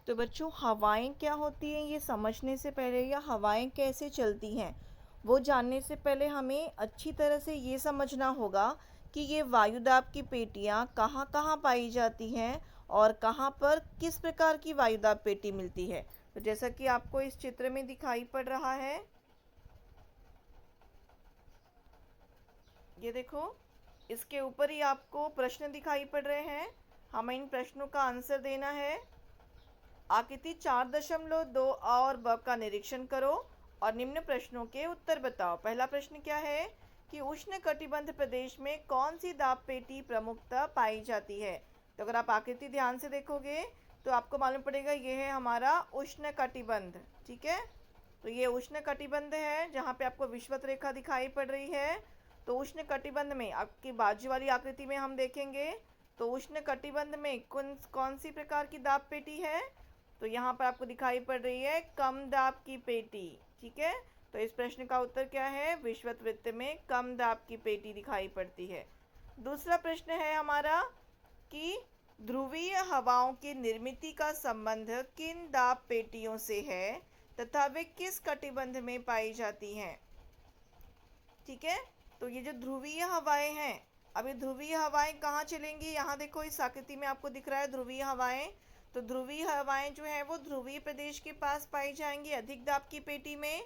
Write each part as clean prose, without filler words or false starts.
तो बच्चों, हवाएं क्या होती हैं ये समझने से पहले, या हवाएं कैसे चलती हैं वो जानने से पहले, हमें अच्छी तरह से ये समझना होगा कि ये वायुदाब की पेटियां कहाँ कहाँ पाई जाती हैं और कहाँ पर किस प्रकार की वायुदाब पेटी मिलती है। तो जैसा कि आपको इस चित्र में दिखाई पड़ रहा है, ये देखो, इसके ऊपर ही आपको प्रश्न दिखाई पड़ रहे हैं। हमें इन प्रश्नों का आंसर देना है। आकृति 4.2 और ब का निरीक्षण करो और निम्न प्रश्नों के उत्तर बताओ। पहला प्रश्न क्या है कि उष्ण कटिबंध प्रदेश में कौन सी दाब पेटी प्रमुखतः पाई जाती है। तो अगर आप आकृति ध्यान से देखोगे तो आपको मालूम पड़ेगा ये है हमारा उष्ण कटिबंध। ठीक है, तो ये उष्ण कटिबंध है जहाँ पे आपको विषुवत रेखा दिखाई पड़ रही है। तो उष्ण कटिबंध में आपकी बाजू वाली आकृति में हम देखेंगे तो उष्ण कटिबंध में कौन कौन सी प्रकार की दाब पेटी है। तो यहाँ पर आपको दिखाई पड़ रही है कम दाब की पेटी। ठीक है, तो इस प्रश्न का उत्तर क्या है, विषुवत वृत्त में कम दाब की पेटी दिखाई पड़ती है। दूसरा प्रश्न है हमारा कि ध्रुवीय हवाओं की निर्मिति का संबंध किन दाब पेटियों से है तथा वे किस कटिबंध में पाई जाती हैं। ठीक है, तो ये जो ध्रुवीय हवाएं हैं, अभी ध्रुवीय हवाएं कहाँ चलेंगी, यहाँ देखो इस आकृति में आपको दिख रहा है ध्रुवीय हवाएं। तो ध्रुवीय हवाएं जो है वो ध्रुवीय प्रदेश के पास पाई जाएंगी अधिक दाब की पेटी में।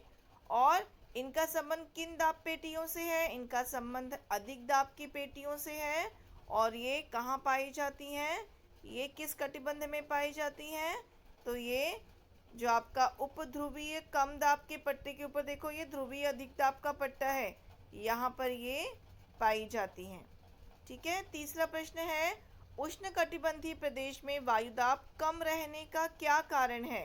और इनका संबंध किन दाब पेटियों से है, इनका संबंध अधिक दाब की पेटियों से है। और ये कहाँ पाई जाती हैं, ये किस कटिबंध में पाई जाती हैं। तो ये जो आपका उपध्रुवीय कम दाब के पट्टे के ऊपर देखो, ये ध्रुवीय अधिक दाब का पट्टा है, यहाँ पर ये पाई जाती हैं। ठीक है, तीसरा प्रश्न है उष्णकटिबंधीय प्रदेश में वायुदाब कम रहने का क्या कारण है।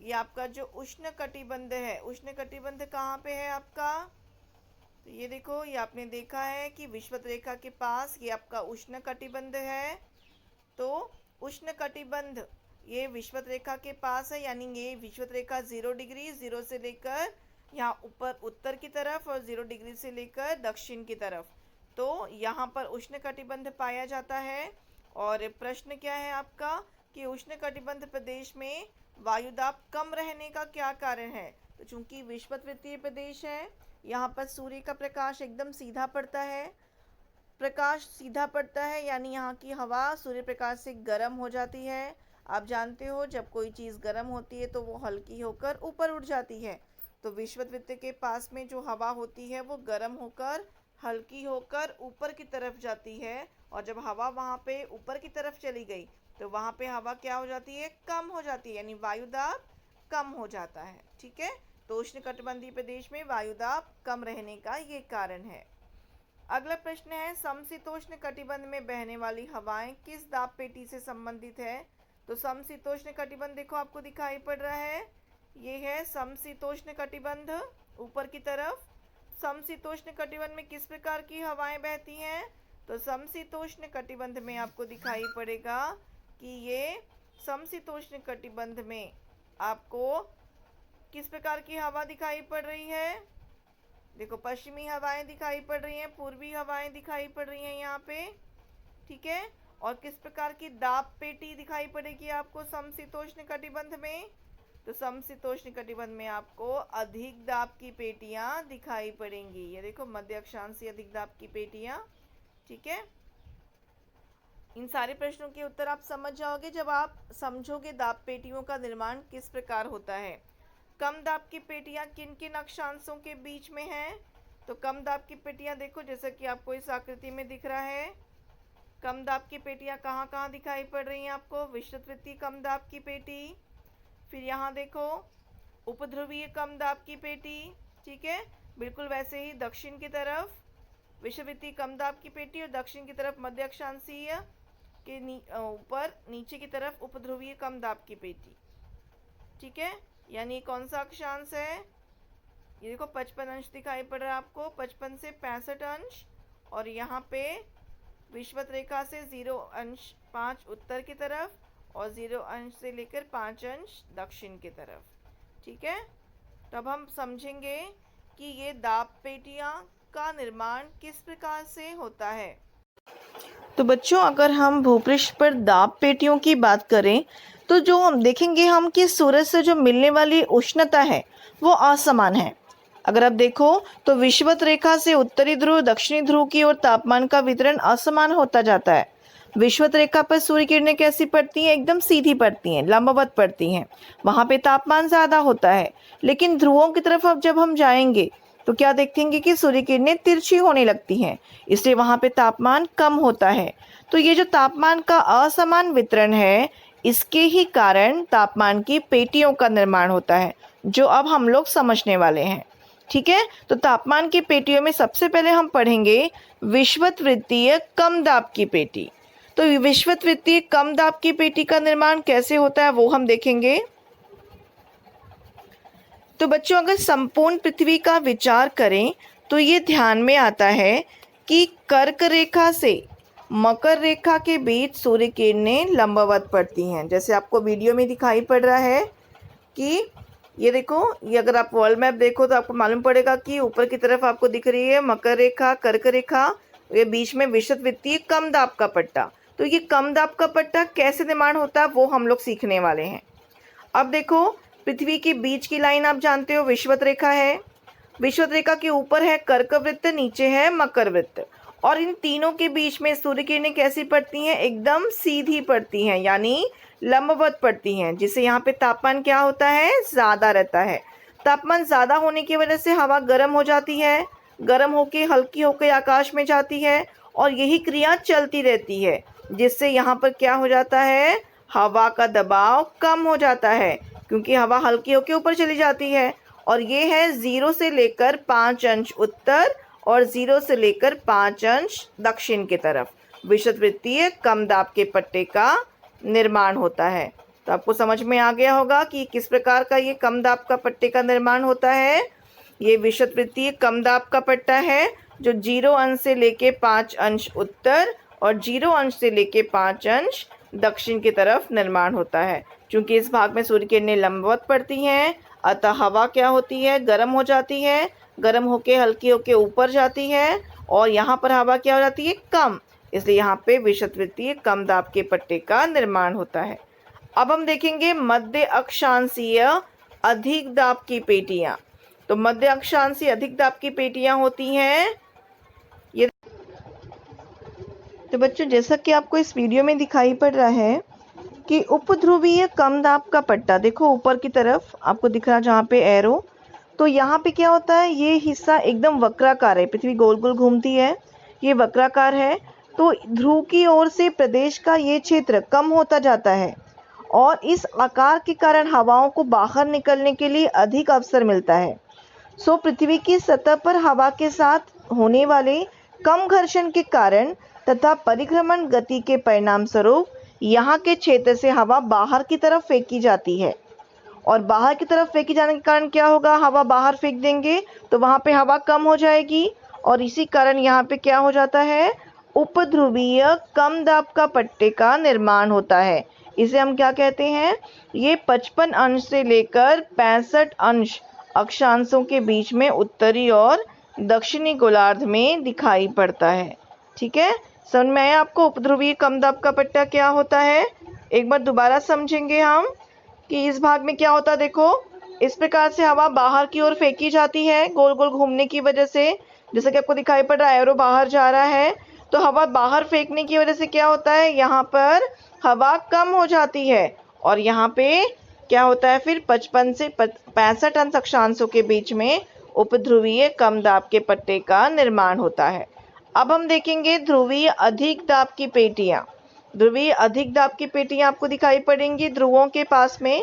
ये आपका जो उष्णकटिबंध है, उष्णकटिबंध कहाँ पे है आपका, तो ये देखो, ये आपने देखा है कि विषुवत रेखा के पास ये आपका उष्णकटिबंध है। तो उष्णकटिबंध ये विषुवत रेखा के पास है, यानी ये विषुवत रेखा 0 डिग्री, 0 से लेकर यहाँ ऊपर उत्तर की तरफ और 0 डिग्री से लेकर दक्षिण की तरफ, तो यहाँ पर उष्णकटिबंध पाया जाता है। और प्रश्न क्या है आपका कि उष्णकटिबंध प्रदेश में वायुदाब कम रहने का क्या कारण है। तो चूंकि विषुववृत्तीय प्रदेश है, यहाँ पर सूर्य का प्रकाश एकदम सीधा पड़ता है, प्रकाश सीधा पड़ता है, यानी यहाँ की हवा सूर्य प्रकाश से गर्म हो जाती है। आप जानते हो जब कोई चीज़ गर्म होती है तो वो हल्की होकर ऊपर उठ जाती है। तो विषुववृत्त के पास में जो हवा होती है वो गर्म होकर हल्की होकर ऊपर की तरफ जाती है। और जब हवा वहाँ पे ऊपर की तरफ चली गई तो वहाँ पे हवा क्या हो जाती है, कम हो जाती है, यानी वायुदाब कम हो जाता है। ठीक है, तो उष्णकटिबंधीय प्रदेश में वायुदाब कम रहने का ये कारण है। अगला प्रश्न है समशीतोष्ण कटिबंध में बहने वाली हवाएं किस दाब पेटी से संबंधित है। तो समशीतोष्ण कटिबंध देखो आपको दिखाई पड़ रहा है, ये है समशीतोष्ण कटिबंध ऊपर की तरफ। समशीतोष्ण कटिबंध में किस प्रकार की हवाएं बहती हैं। तो समशीतोष्ण कटिबंध में आपको दिखाई पड़ेगा कि ये समशीतोष्ण कटिबंध में आपको किस प्रकार की हवा दिखाई पड़ रही है। देखो, पश्चिमी हवाएं दिखाई पड़ रही हैं, पूर्वी हवाएं दिखाई पड़ रही हैं यहाँ पे। ठीक है, और किस प्रकार की दाब पेटी दिखाई पड़ेगी आपको समशीतोष्ण कटिबंध में। तो समशीतोष्ण कटिबंध में आपको अधिक दाब की पेटियां दिखाई पड़ेंगी। ये देखो, मध्य अक्षांशीय अधिक दाब की पेटियां। ठीक है, इन सारे प्रश्नों के उत्तर आप समझ जाओगे जब आप समझोगे दाब पेटियों का निर्माण किस प्रकार होता है। कम दाब की पेटियां किन किन अक्षांशों के बीच में हैं। तो कम दाब की पेटियां देखो, जैसा कि आपको इस आकृति में दिख रहा है, कम दाब की पेटियां कहाँ कहाँ दिखाई पड़ रही हैं आपको, विषुववृत्तीय कम दाब की पेटी, फिर यहाँ देखो उपध्रुवीय कम दाब की पेटी। ठीक है, बिल्कुल वैसे ही दक्षिण की तरफ विषुववृत्तीय कम दाब की पेटी और दक्षिण की तरफ मध्य अक्षांशीय के ऊपर नीचे की तरफ उपध्रुवीय कम दाब की पेटी। ठीक है, यानी कौन सा अक्षांश है, ये देखो 55 अंश दिखाई पड़ रहा है आपको, 55 से 65 अंश। और यहाँ पे विषुवत रेखा से 0 अंश 5 उत्तर की तरफ और 0 अंश से लेकर 5 अंश दक्षिण की तरफ। ठीक है, तब हम समझेंगे कि ये दाब पेटियाँ का निर्माण किस प्रकार से होता है। तो बच्चों, अगर हम भूपृष्ठ पर दाब पेटियों की बात करें तो जो हम देखेंगे हम कि सूरज से जो मिलने वाली उष्णता है वो असमान है। अगर आप देखो तो विषुवत रेखा से उत्तरी ध्रुव दक्षिणी ध्रुव की ओर तापमान का वितरण असमान होता जाता है। विषुवत रेखा पर सूर्य किरणें कैसी पड़ती हैं? एकदम सीधी पड़ती हैं, लंबवत पड़ती हैं। वहाँ पे तापमान ज़्यादा होता है। लेकिन ध्रुवों की तरफ अब जब हम जाएंगे तो क्या देखेंगे कि सूर्य किरणें तिरछी होने लगती हैं, इसलिए वहाँ पे तापमान कम होता है। तो ये जो तापमान का असमान वितरण है, इसके ही कारण तापमान की पेटियों का निर्माण होता है, जो अब हम लोग समझने वाले हैं। ठीक है, तो तापमान की पेटियों में सबसे पहले हम पढ़ेंगे विषुवत वृत्तीय कम दाब की पेटी। तो विषुवत वृत्तीय कम दाब की पेटी का निर्माण कैसे होता है वो हम देखेंगे। तो बच्चों, अगर संपूर्ण पृथ्वी का विचार करें तो ये ध्यान में आता है कि कर्क रेखा से मकर रेखा के बीच सूर्य किरणें लंबवत पड़ती हैं। जैसे आपको वीडियो में दिखाई पड़ रहा है कि ये देखो, ये अगर आप वर्ल्ड मैप देखो तो आपको मालूम पड़ेगा कि ऊपर की तरफ आपको दिख रही है मकर रेखा, कर्क रेखा, ये बीच में विषुवत वृत्तीय कम दाब का पट्टा। तो ये कम दाब का पट्टा कैसे निर्माण होता है वो हम लोग सीखने वाले हैं। अब देखो, पृथ्वी के बीच की लाइन आप जानते हो विषुवत रेखा है। विषुवत रेखा के ऊपर है कर्क वृत्त, नीचे है मकर वृत्त, और इन तीनों के बीच में सूर्य किरणें कैसी पड़ती हैं? एकदम सीधी पड़ती हैं, यानी लंबवत पड़ती हैं, जिससे यहाँ पे तापमान क्या होता है? ज़्यादा रहता है। तापमान ज़्यादा होने की वजह से हवा गर्म हो जाती है, गर्म होके हल्की होकर आकाश में जाती है, और यही क्रिया चलती रहती है, जिससे यहाँ पर क्या हो जाता है? हवा का दबाव कम हो जाता है, क्योंकि हवा हल्की होकर ऊपर चली जाती है। और ये है 0 से लेकर 5 अंश उत्तर और 0 से लेकर 5 अंश दक्षिण की तरफ विषुवत वृत्तीय कम दाब के पट्टे का निर्माण होता है। तो आपको समझ में आ गया होगा कि किस प्रकार का ये कम दाब का पट्टे का निर्माण होता है। ये विषुवत वृत्तीय कम दाब का पट्टा है जो 0 अंश से लेके 5 अंश उत्तर और 0 अंश से लेके 5 अंश दक्षिण की तरफ निर्माण होता है। क्योंकि इस भाग में सूर्य किरणें लंबवत पड़ती हैं, अतः हवा क्या होती है? गर्म हो जाती है, गर्म होके हल्की होके ऊपर जाती है, और यहाँ पर हवा क्या हो जाती है? कम, इसलिए यहाँ पे विषुवत वृत्तीय कम दाब के पट्टे का निर्माण होता है। अब हम देखेंगे मध्य अक्षांशीय अधिक दाब की पेटियाँ। तो मध्य अक्षांशीय अधिक दाब की पेटियाँ होती हैं ये। तो बच्चों, जैसा कि आपको इस वीडियो में दिखाई पड़ रहा है कि उपध्रुवीय कम दाब का पट्टा, देखो ऊपर की तरफ आपको दिख रहा है जहाँ पे एरो, तो यहाँ पे क्या होता है? ये हिस्सा एकदम वक्राकार है, पृथ्वी गोल गोल घूमती है, ये वक्राकार है। तो ध्रुव की ओर से प्रदेश का ये क्षेत्र कम होता जाता है, और इस आकार के कारण हवाओं को बाहर निकलने के लिए अधिक अवसर मिलता है। सो पृथ्वी की सतह पर हवा के साथ होने वाले कम घर्षण के कारण तथा परिक्रमण गति के परिणाम स्वरूप यहाँ के क्षेत्र से हवा बाहर की तरफ फेंकी जाती है, और बाहर की तरफ फेंकी जाने के कारण क्या होगा? हवा बाहर फेंक देंगे तो वहाँ पे हवा कम हो जाएगी, और इसी कारण यहाँ पे क्या हो जाता है? उपध्रुवीय कम दाब का पट्टे का निर्माण होता है। इसे हम क्या कहते हैं? ये 55 अंश से लेकर 65 अंश अक्षांशों के बीच में उत्तरी और दक्षिणी गोलार्ध में दिखाई पड़ता है। ठीक है, समझ में आया आपको उपध्रुवीय कम दाब का पट्टा क्या होता है? एक बार दोबारा समझेंगे हम कि इस भाग में क्या होता है। देखो, इस प्रकार से हवा बाहर की ओर फेंकी जाती है गोल गोल घूमने की वजह से, जैसे कि आपको दिखाई पड़ रहा है एरो बाहर जा रहा है। तो हवा बाहर फेंकने की वजह से क्या होता है? यहाँ पर हवा कम हो जाती है, और यहाँ पे क्या होता है? फिर 55 से 65 अंश अक्षांशों के बीच में उपध्रुवीय कम दाब के पट्टे का निर्माण होता है। अब हम देखेंगे ध्रुवीय अधिक दाब की पेटियाँ। ध्रुवीय अधिक दाब की पेटियाँ आपको दिखाई पड़ेंगी ध्रुवों के पास में।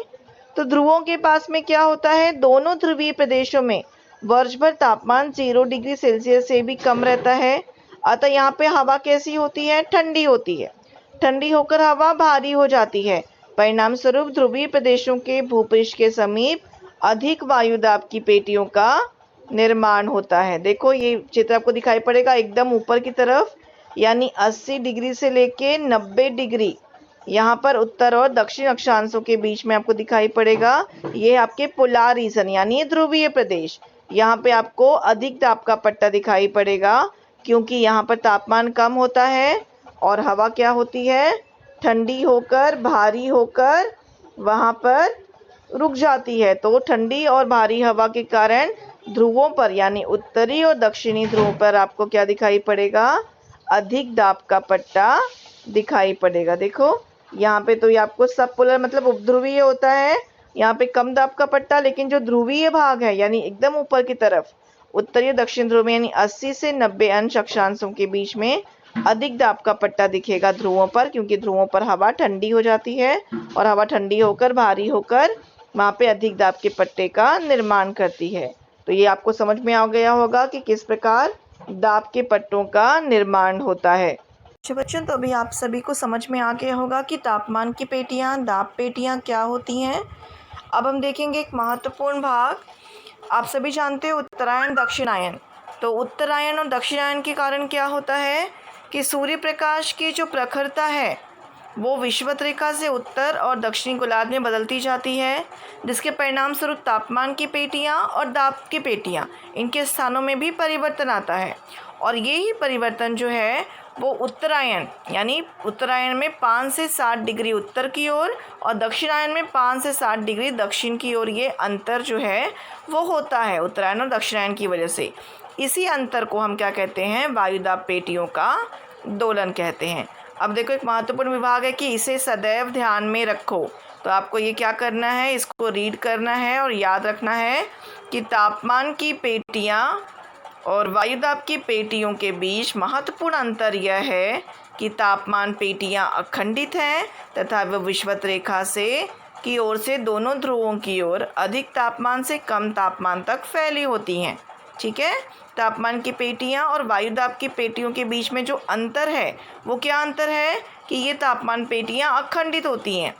तो ध्रुवों के पास में क्या होता है? दोनों ध्रुवीय प्रदेशों में वर्ष भर तापमान 0 डिग्री सेल्सियस से भी कम रहता है, अतः यहाँ पे हवा कैसी होती है? ठंडी होती है। ठंडी होकर हवा भारी हो जाती है, परिणाम स्वरूप ध्रुवीय प्रदेशों के भूपृष्ठ के समीप अधिक वायुदाब की पेटियों का निर्माण होता है। देखो, ये चित्र आपको दिखाई पड़ेगा एकदम ऊपर की तरफ, यानी 80 डिग्री से लेके 90 डिग्री यहाँ पर उत्तर और दक्षिण अक्षांशों के बीच में आपको दिखाई पड़ेगा। ये आपके पोलर रीजन यानी ध्रुवीय प्रदेश। यहाँ पे आपको अधिक दाब का पट्टा दिखाई पड़ेगा, क्योंकि यहाँ पर तापमान कम होता है और हवा क्या होती है, ठंडी होकर भारी होकर वहाँ पर रुक जाती है। तो ठंडी और भारी हवा के कारण ध्रुवों पर यानी उत्तरी और दक्षिणी ध्रुव पर आपको क्या दिखाई पड़ेगा, अधिक दाब का पट्टा दिखाई पड़ेगा। देखो यहाँ पे तो ये आपको सब पोलर मतलब उपध्रुवीय होता है, यहाँ पे कम दाब का पट्टा, लेकिन जो ध्रुवीय भाग है यानी एकदम ऊपर की तरफ उत्तरी और दक्षिण ध्रुव में यानी 80 से 90 अंश अक्षांशों के बीच में अधिक दाब का पट्टा दिखेगा ध्रुवों पर, क्योंकि ध्रुवों पर हवा ठंडी हो जाती है और हवा ठंडी होकर भारी होकर वहाँ पे अधिक दाब के पट्टे का निर्माण करती है। तो ये आपको समझ में आ गया होगा कि किस प्रकार दाब के पट्टों का निर्माण होता है। अच्छा बच्चों, तो अभी आप सभी को समझ में आ गया होगा कि तापमान की पेटियाँ, दाब पेटियाँ क्या होती हैं। अब हम देखेंगे एक महत्वपूर्ण भाग। आप सभी जानते हो उत्तरायण दक्षिणायन। तो उत्तरायण और दक्षिणायन के कारण क्या होता है कि सूर्य प्रकाश की जो प्रखरता है वो विषुवत रेखा से उत्तर और दक्षिणी गोलार्ध में बदलती जाती है, जिसके परिणाम स्वरूप तापमान की पेटियाँ और दाब की पेटियाँ इनके स्थानों में भी परिवर्तन आता है। और ये ही परिवर्तन जो है वो उत्तरायण यानी उत्तरायण में 5 से 7 डिग्री उत्तर की ओर और दक्षिणायन में 5 से 7 डिग्री दक्षिण की ओर, ये अंतर जो है वो होता है उत्तरायण और दक्षिणायन की वजह से। इसी अंतर को हम क्या कहते हैं, वायुदाब पेटियों का दोलन कहते हैं। अब देखो एक महत्वपूर्ण विभाग है कि इसे सदैव ध्यान में रखो। तो आपको ये क्या करना है, इसको रीड करना है और याद रखना है कि तापमान की पेटियाँ और वायुदाब की पेटियों के बीच महत्वपूर्ण अंतर यह है कि तापमान पेटियाँ अखंडित हैं तथा वह विषुवत रेखा से की ओर से दोनों ध्रुवों की ओर अधिक तापमान से कम तापमान तक फैली होती हैं। ठीक है, तापमान की पेटियाँ और वायुदाब की पेटियों के बीच में जो अंतर है वो क्या अंतर है कि ये तापमान पेटियाँ अखंडित होती हैं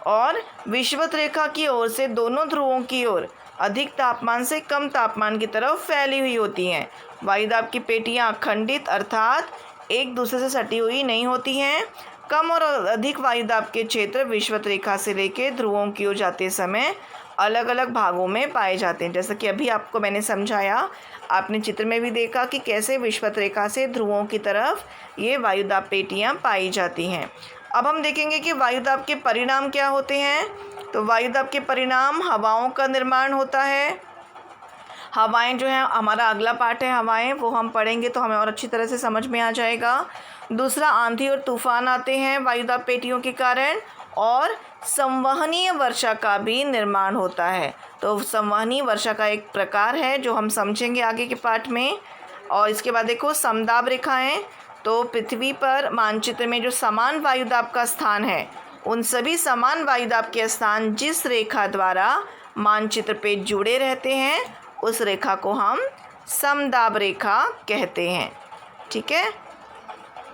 और विषुवत रेखा की ओर से दोनों ध्रुवों की ओर अधिक तापमान से कम तापमान की तरफ फैली हुई होती हैं। वायुदाब की पेटियाँ अखंडित अर्थात एक दूसरे से सटी हुई नहीं होती हैं। कम और अधिक वायुदाब के क्षेत्र विषुवत रेखा से लेकर ध्रुवों की ओर जाते समय अलग अलग भागों में पाए जाते हैं। जैसा कि अभी आपको मैंने समझाया, आपने चित्र में भी देखा कि कैसे विषुवत रेखा से ध्रुवों की तरफ ये वायुदाब पेटियाँ पाई जाती हैं। अब हम देखेंगे कि वायुदाब के परिणाम क्या होते हैं। तो वायुदाब के परिणाम हवाओं का निर्माण होता है। हवाएं जो है हमारा अगला पार्ट है हवाएं, वो हम पढ़ेंगे तो हमें और अच्छी तरह से समझ में आ जाएगा। दूसरा, आंधी और तूफान आते हैं वायुदाब पेटियों के कारण और संवहनीय वर्षा का भी निर्माण होता है। तो संवहनीय वर्षा का एक प्रकार है जो हम समझेंगे आगे के पार्ट में। और इसके बाद देखो समदाब रेखाएं। तो पृथ्वी पर मानचित्र में जो समान वायुदाब का स्थान है उन सभी समान वायुदाब के स्थान जिस रेखा द्वारा मानचित्र पे जुड़े रहते हैं उस रेखा को हम समदाब रेखा कहते हैं। ठीक है,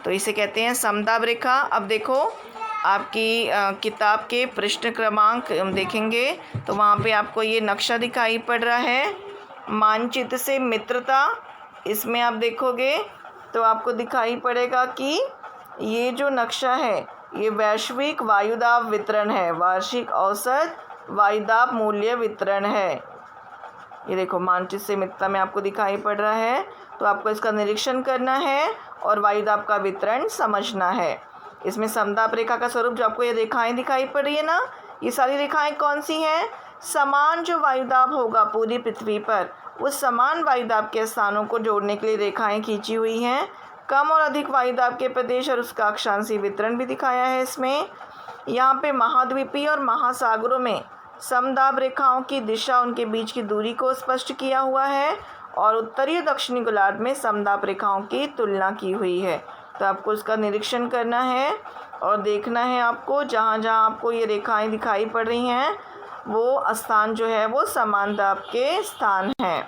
तो इसे कहते हैं समदाब रेखा। अब देखो आपकी किताब के पृष्ठ क्रमांक देखेंगे तो वहाँ पे आपको ये नक्शा दिखाई पड़ रहा है, मानचित्र से मित्रता। इसमें आप देखोगे तो आपको दिखाई पड़ेगा कि ये जो नक्शा है ये वैश्विक वायुदाब वितरण है, वार्षिक औसत वायुदाब मूल्य वितरण है। ये देखो मानचित्र से मित्रता में आपको दिखाई पड़ रहा है। तो आपको इसका निरीक्षण करना है और वायुदाब का वितरण समझना है। इसमें समदाब रेखा का स्वरूप जो आपको ये रेखाएं दिखाई पड़ रही है ना, ये सारी रेखाएं कौन सी हैं, समान जो वायुदाब होगा पूरी पृथ्वी पर उस समान वायुदाब के स्थानों को जोड़ने के लिए रेखाएं खींची हुई हैं। कम और अधिक वायुदाब के प्रदेश और उसका अक्षांशीय वितरण भी दिखाया है इसमें। यहाँ पे महाद्वीपीय और महासागरों में समदाब रेखाओं की दिशा, उनके बीच की दूरी को स्पष्ट किया हुआ है और उत्तरी और दक्षिणी गोलार्ध में समदाब रेखाओं की तुलना की हुई है। तो आपको इसका निरीक्षण करना है और देखना है आपको जहाँ जहाँ आपको ये रेखाएं दिखाई पड़ रही हैं वो स्थान जो है वो समान दाब के स्थान हैं।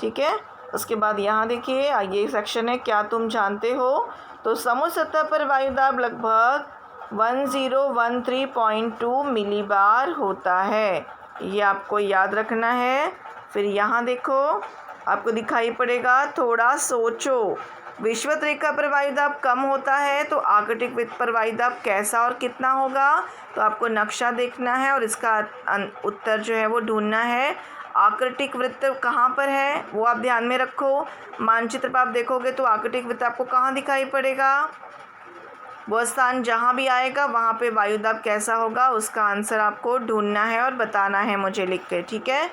ठीक है, उसके बाद यहाँ देखिए ये सेक्शन है क्या तुम जानते हो। तो समुद्र सतह पर वायुदाब लगभग 1013.2 मिलीबार होता है, ये आपको याद रखना है। फिर यहाँ देखो आपको दिखाई पड़ेगा, थोड़ा सोचो, विषुवत रेखा पर वायुदाब कम होता है तो आर्कटिक वृत्त पर वायुदाब कैसा और कितना होगा। तो आपको नक्शा देखना है और इसका उत्तर जो है वो ढूंढना है। आर्कटिक वृत्त कहाँ पर है वो आप ध्यान में रखो। मानचित्र पर आप देखोगे तो आर्कटिक वृत्त आपको कहाँ दिखाई पड़ेगा, वो स्थान जहाँ भी आएगा वहाँ पे वायु दाब कैसा होगा उसका आंसर आपको ढूंढना है और बताना है मुझे लिख के, ठीक है।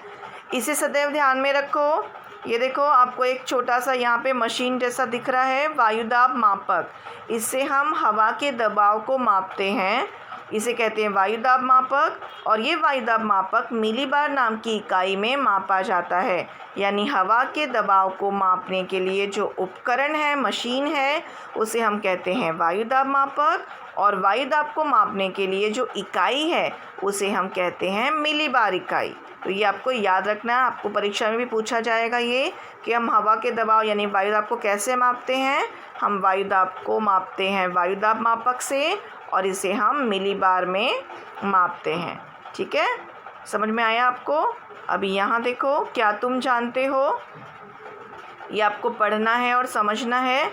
इसे सदैव ध्यान में रखो। ये देखो आपको एक छोटा सा यहाँ पे मशीन जैसा दिख रहा है, वायु दाब मापक। इससे हम हवा के दबाव को मापते हैं, इसे कहते हैं वायु दाब मापक। और ये वायु दाब मापक मिलीबार नाम की इकाई में मापा जाता है। यानी हवा के दबाव को मापने के लिए जो उपकरण है, मशीन है, उसे हम कहते हैं वायु दाब मापक। और वायु दाब को मापने के लिए जो इकाई है उसे हम कहते हैं मिलीबार इकाई। तो ये आपको याद रखना है, आपको परीक्षा में भी पूछा जाएगा ये कि हम हवा के दबाव यानी वायु दाब को कैसे मापते हैं। हम वायु दाब को मापते हैं वायु दाब मापक से और इसे हम मिलीबार में मापते हैं, ठीक है। समझ में आया आपको? अभी यहाँ देखो, क्या तुम जानते हो, ये आपको पढ़ना है और समझना है।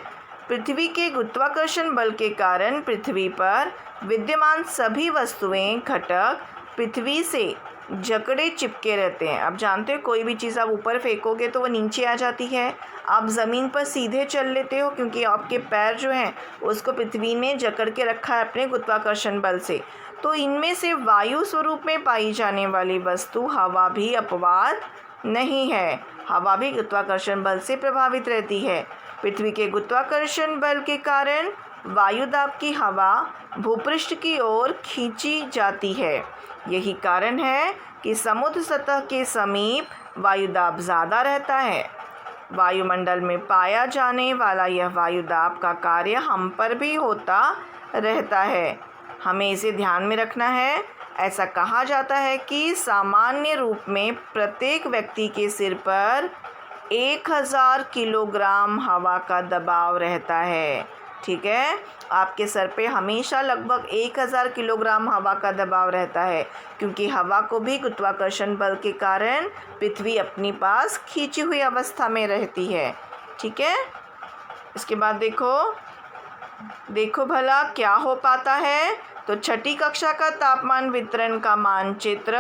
पृथ्वी के गुरुत्वाकर्षण बल के कारण पृथ्वी पर विद्यमान सभी वस्तुएं, घटक पृथ्वी से जकड़े चिपके रहते हैं। आप जानते हो कोई भी चीज़ आप ऊपर फेंकोगे तो वो नीचे आ जाती है। आप ज़मीन पर सीधे चल लेते हो क्योंकि आपके पैर जो हैं उसको पृथ्वी ने जकड़ के रखा है अपने गुरुत्वाकर्षण बल से। तो इनमें से वायु स्वरूप में पाई जाने वाली वस्तु हवा भी अपवाद नहीं है। हवा भी गुरुत्वाकर्षण बल से प्रभावित रहती है। पृथ्वी के गुरुत्वाकर्षण बल के कारण वायु दाब की हवा भूपृष्ठ की ओर खींची जाती है। यही कारण है कि समुद्र सतह के समीप वायु दाब ज़्यादा रहता है। वायुमंडल में पाया जाने वाला यह वायु दाब का कार्य हम पर भी होता रहता है। हमें इसे ध्यान में रखना है। ऐसा कहा जाता है कि सामान्य रूप में प्रत्येक व्यक्ति के सिर पर 1000 किलोग्राम हवा का दबाव रहता है, ठीक है। आपके सर पे हमेशा लगभग 1000 किलोग्राम हवा का दबाव रहता है क्योंकि हवा को भी गुरुत्वाकर्षण बल के कारण पृथ्वी अपनी पास खींची हुई अवस्था में रहती है, ठीक है। इसके बाद देखो भला क्या हो पाता है। तो छठी कक्षा का तापमान वितरण का मानचित्र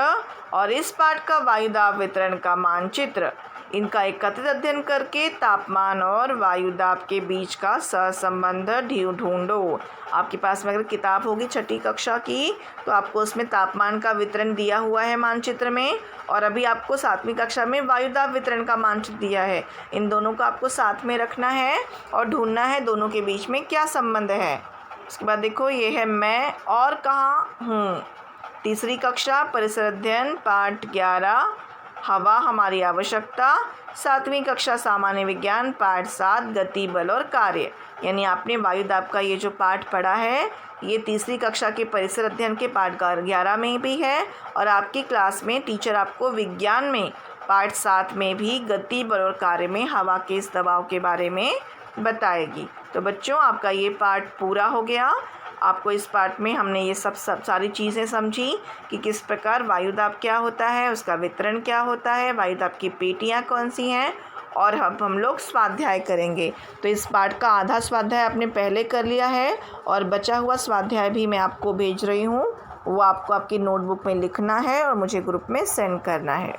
और इस पाठ का वायु दाब वितरण का मानचित्र, इनका एकत्रित अध्ययन करके तापमान और वायु दाब के बीच का सहसंबंध ढूंढो। आपके पास में अगर किताब होगी छठी कक्षा की तो आपको उसमें तापमान का वितरण दिया हुआ है मानचित्र में, और अभी आपको 7वीं कक्षा में वायु दाब वितरण का मानचित्र दिया है। इन दोनों को आपको साथ में रखना है और ढूंढना है दोनों के बीच में क्या संबंध है। उसके बाद देखो, ये है मैं और कहाँ हूँ। तीसरी कक्षा परिसर अध्ययन पाठ 11 हवा हमारी आवश्यकता। 7वीं कक्षा सामान्य विज्ञान पाठ 7 गति बल और कार्य। यानी आपने वायु दाब का ये जो पाठ पढ़ा है ये तीसरी कक्षा के परिसर अध्ययन के पाठ 11 में भी है, और आपकी क्लास में टीचर आपको विज्ञान में पाठ 7 में भी गति बल और कार्य में हवा के इस दबाव के बारे में बताएगी। तो बच्चों, आपका ये पाठ पूरा हो गया। आपको इस पाठ में हमने ये सब सारी चीज़ें समझी कि किस प्रकार वायु दाब क्या होता है, उसका वितरण क्या होता है, वायु दाब की पेटियाँ कौन सी हैं, और अब हम लोग स्वाध्याय करेंगे। तो इस पाठ का आधा स्वाध्याय आपने पहले कर लिया है और बचा हुआ स्वाध्याय भी मैं आपको भेज रही हूँ। वो आपको आपकी नोटबुक में लिखना है और मुझे ग्रुप में सेंड करना है।